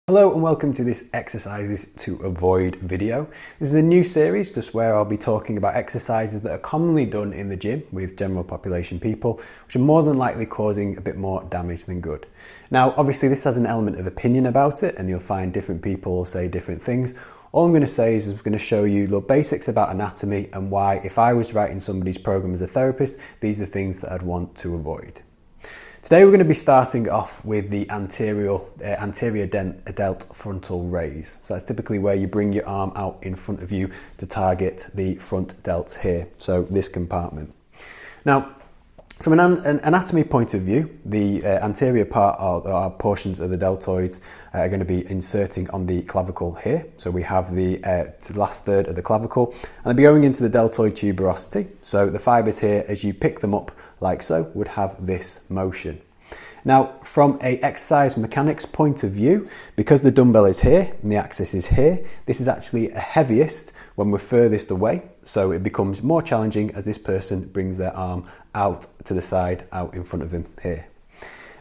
Hello and welcome to this exercises to avoid video. This is a new series just where I'll be talking about exercises that are commonly done in the gym with general population people, which are more than likely causing a bit more damage than good. Now, obviously this has an element of opinion about it and you'll find different people say different things. All I'm going to say is I'm going to show you the basics about anatomy and why, if I was writing somebody's program as a therapist, these are things that I'd want to avoid. Today we're going to be starting off with the anterior delt frontal raise. So that's typically where you bring your arm out in front of you to target the front delts here, so this compartment. Now, from an anatomy point of view, the anterior part or portions of the deltoids are going to be inserting on the clavicle here. So we have the last third of the clavicle, and they'll be going into the deltoid tuberosity. So the fibers here, as you pick them up like so, would have this motion. Now, from a exercise mechanics point of view, because the dumbbell is here and the axis is here, this is actually heaviest when we're furthest away. So it becomes more challenging as this person brings their arm out to the side, out in front of him here.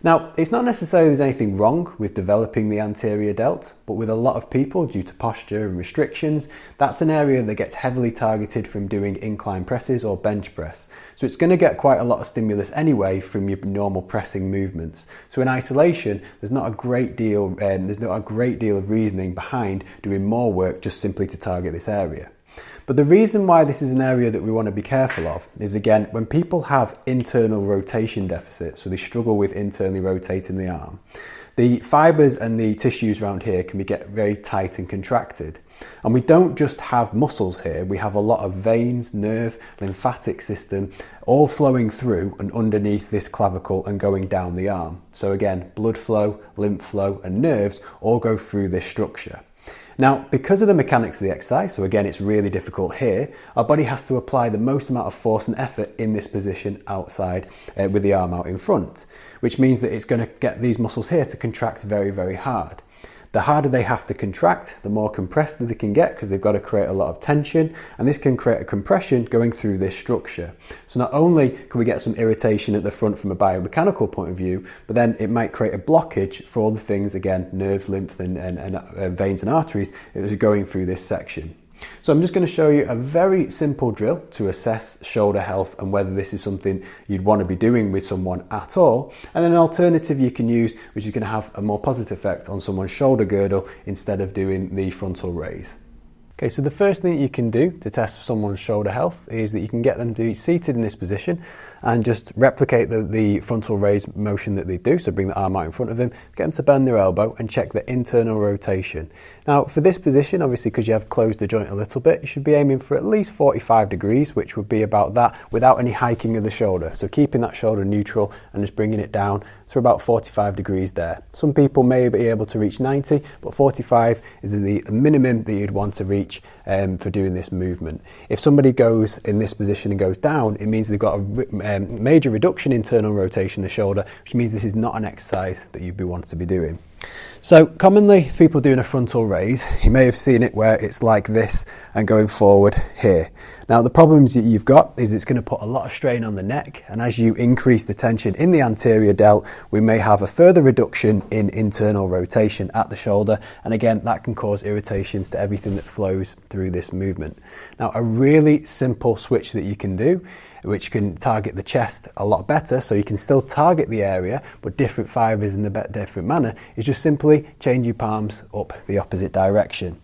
Now, it's not necessarily there's anything wrong with developing the anterior delt, but with a lot of people, due to posture and restrictions, that's an area that gets heavily targeted from doing incline presses or bench press. So it's going to get quite a lot of stimulus anyway from your normal pressing movements. So in isolation, there's not a great deal of reasoning behind doing more work just simply to target this area. But the reason why this is an area that we want to be careful of is, again, when people have internal rotation deficit, so they struggle with internally rotating the arm, the fibers and the tissues around here can get very tight and contracted. And we don't just have muscles here, we have a lot of veins, nerve, lymphatic system, all flowing through and underneath this clavicle and going down the arm. So again, blood flow, lymph flow and nerves all go through this structure. Now, because of the mechanics of the exercise, so again, it's really difficult here, our body has to apply the most amount of force and effort in this position outside with the arm out in front, which means that it's going to get these muscles here to contract very, very hard. The harder they have to contract, the more compressed they can get because they've got to create a lot of tension, and this can create a compression going through this structure. So not only can we get some irritation at the front from a biomechanical point of view, but then it might create a blockage for all the things, again, nerves, lymph and veins and arteries that are going through this section. So I'm just going to show you a very simple drill to assess shoulder health and whether this is something you'd want to be doing with someone at all. And then an alternative you can use, which is going to have a more positive effect on someone's shoulder girdle instead of doing the frontal raise. Okay, so the first thing that you can do to test someone's shoulder health is that you can get them to be seated in this position and just replicate the frontal raise motion that they do. So bring the arm out in front of them, get them to bend their elbow and check the internal rotation. Now for this position, obviously because you have closed the joint a little bit, you should be aiming for at least 45 degrees, which would be about that without any hiking of the shoulder. So keeping that shoulder neutral and just bringing it down to about 45 degrees there. Some people may be able to reach 90, but 45 is the minimum that you'd want to reach for doing this movement. If somebody goes in this position and goes down, it means they've got a major reduction in internal rotation of the shoulder, which means this is not an exercise that you'd be wanting to be doing. So commonly people doing a frontal raise, you may have seen it where it's like this and going forward here. Now the problems that you've got is it's going to put a lot of strain on the neck, and as you increase the tension in the anterior delt, we may have a further reduction in internal rotation at the shoulder, and again that can cause irritations to everything that flows through this movement. Now a really simple switch that you can do, which can target the chest a lot better, so you can still target the area but different fibers in a different manner, is just simply change your palms up the opposite direction.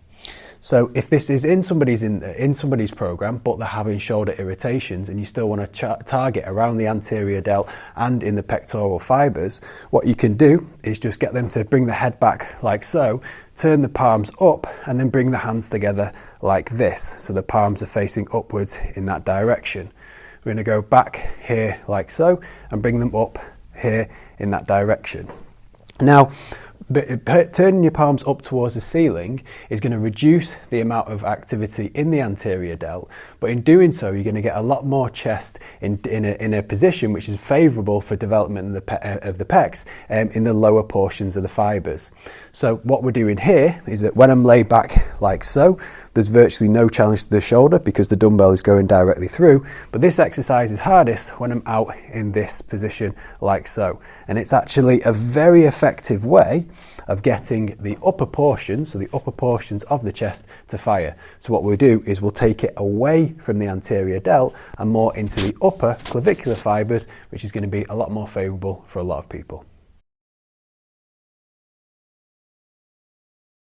So if this is in somebody's program but they're having shoulder irritations and you still want to target around the anterior delt and in the pectoral fibers, what you can do is just get them to bring the head back like so, turn the palms up and then bring the hands together like this, so the palms are facing upwards in that direction. We're going to go back here like so and bring them up here in that direction. Now, turning your palms up towards the ceiling is going to reduce the amount of activity in the anterior delt, but in doing so you're going to get a lot more chest in a position which is favourable for development of the pecs in the lower portions of the fibres. So what we're doing here is that when I'm laid back like so, there's virtually no challenge to the shoulder because the dumbbell is going directly through. But this exercise is hardest when I'm out in this position like so. And it's actually a very effective way of getting the upper portions, so the upper portions of the chest, to fire. So what we'll do is we'll take it away from the anterior delt and more into the upper clavicular fibers, which is going to be a lot more favourable for a lot of people.